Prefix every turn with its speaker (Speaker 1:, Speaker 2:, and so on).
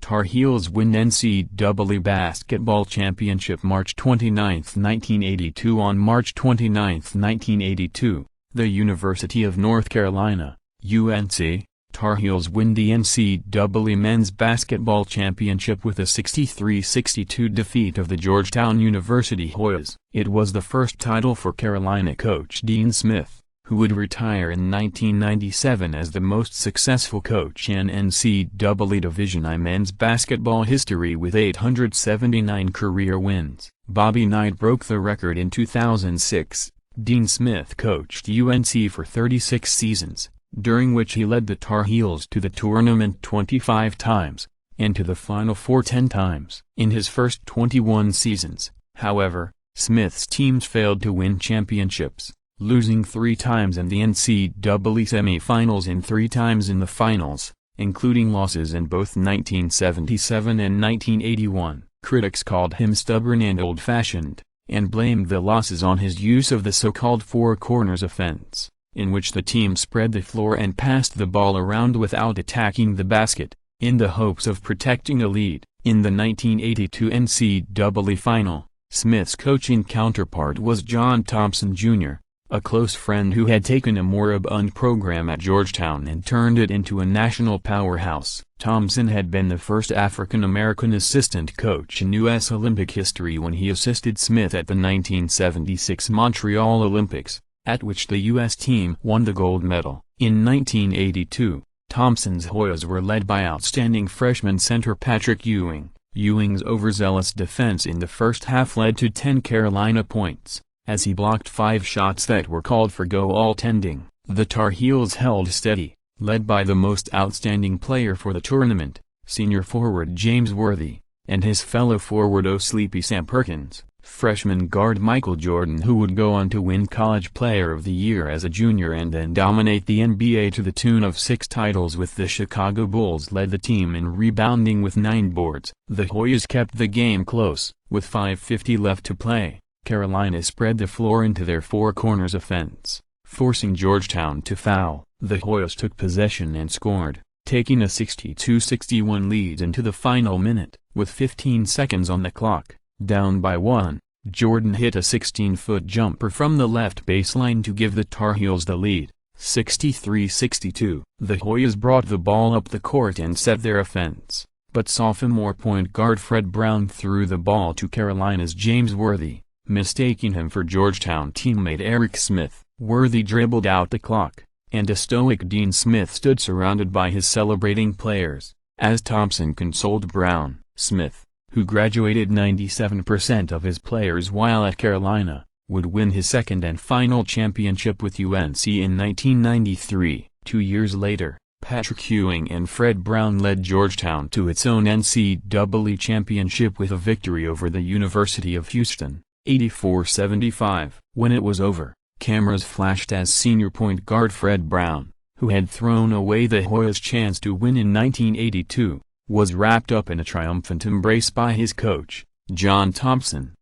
Speaker 1: Tar Heels win NCAA Basketball Championship March 29, 1982. On March 29, 1982, the University of North Carolina, UNC, Tar Heels win the NCAA Men's Basketball Championship with a 63-62 defeat of the Georgetown University Hoyas. It was the first title for Carolina coach Dean Smith, who would retire in 1997 as the most successful coach in NCAA Division I men's basketball history with 879 career wins. Bobby Knight broke the record in 2006. Dean Smith coached UNC for 36 seasons, during which he led the Tar Heels to the tournament 25 times, and to the Final Four 10 times. In his first 21 seasons, however, Smith's teams failed to win championships, losing 3 times in the NCAA semi-finals and 3 times in the finals, including losses in both 1977 and 1981. Critics called him stubborn and old-fashioned, and blamed the losses on his use of the so-called four corners offense, in which the team spread the floor and passed the ball around without attacking the basket, in the hopes of protecting a lead. In the 1982 NCAA final, Smith's coaching counterpart was John Thompson, Jr., a close friend who had taken a moribund program at Georgetown and turned it into a national powerhouse. Thompson had been the first African-American assistant coach in U.S. Olympic history when he assisted Smith at the 1976 Montreal Olympics, at which the U.S. team won the gold medal. In 1982, Thompson's Hoyas were led by outstanding freshman center Patrick Ewing. Ewing's overzealous defense in the first half led to 10 Carolina points, as he blocked 5 shots that were called for goaltending. The Tar Heels held steady, led by the most outstanding player for the tournament, senior forward James Worthy, and his fellow forward Sleepy Sam Perkins. Freshman guard Michael Jordan, who would go on to win College Player of the Year as a junior and then dominate the NBA to the tune of 6 titles with the Chicago Bulls, led the team in rebounding with 9 boards. The Hoyas kept the game close. With 5:50 left to play, Carolina spread the floor into their four corners offense, forcing Georgetown to foul. The Hoyas took possession and scored, taking a 62-61 lead into the final minute. With 15 seconds on the clock, down by 1, Jordan hit a 16-foot jumper from the left baseline to give the Tar Heels the lead, 63-62. The Hoyas brought the ball up the court and set their offense, but sophomore point guard Fred Brown threw the ball to Carolina's James Worthy, mistaking him for Georgetown teammate Eric Smith. Worthy dribbled out the clock, and a stoic Dean Smith stood surrounded by his celebrating players. As Thompson consoled Brown, Smith, who graduated 97% of his players while at Carolina, would win his second and final championship with UNC in 1993. 2 years later, Patrick Ewing and Fred Brown led Georgetown to its own NCAA championship with a victory over the University of Houston, 84-75. When it was over, cameras flashed as senior point guard Fred Brown, who had thrown away the Hoyas' chance to win in 1982, was wrapped up in a triumphant embrace by his coach, John Thompson.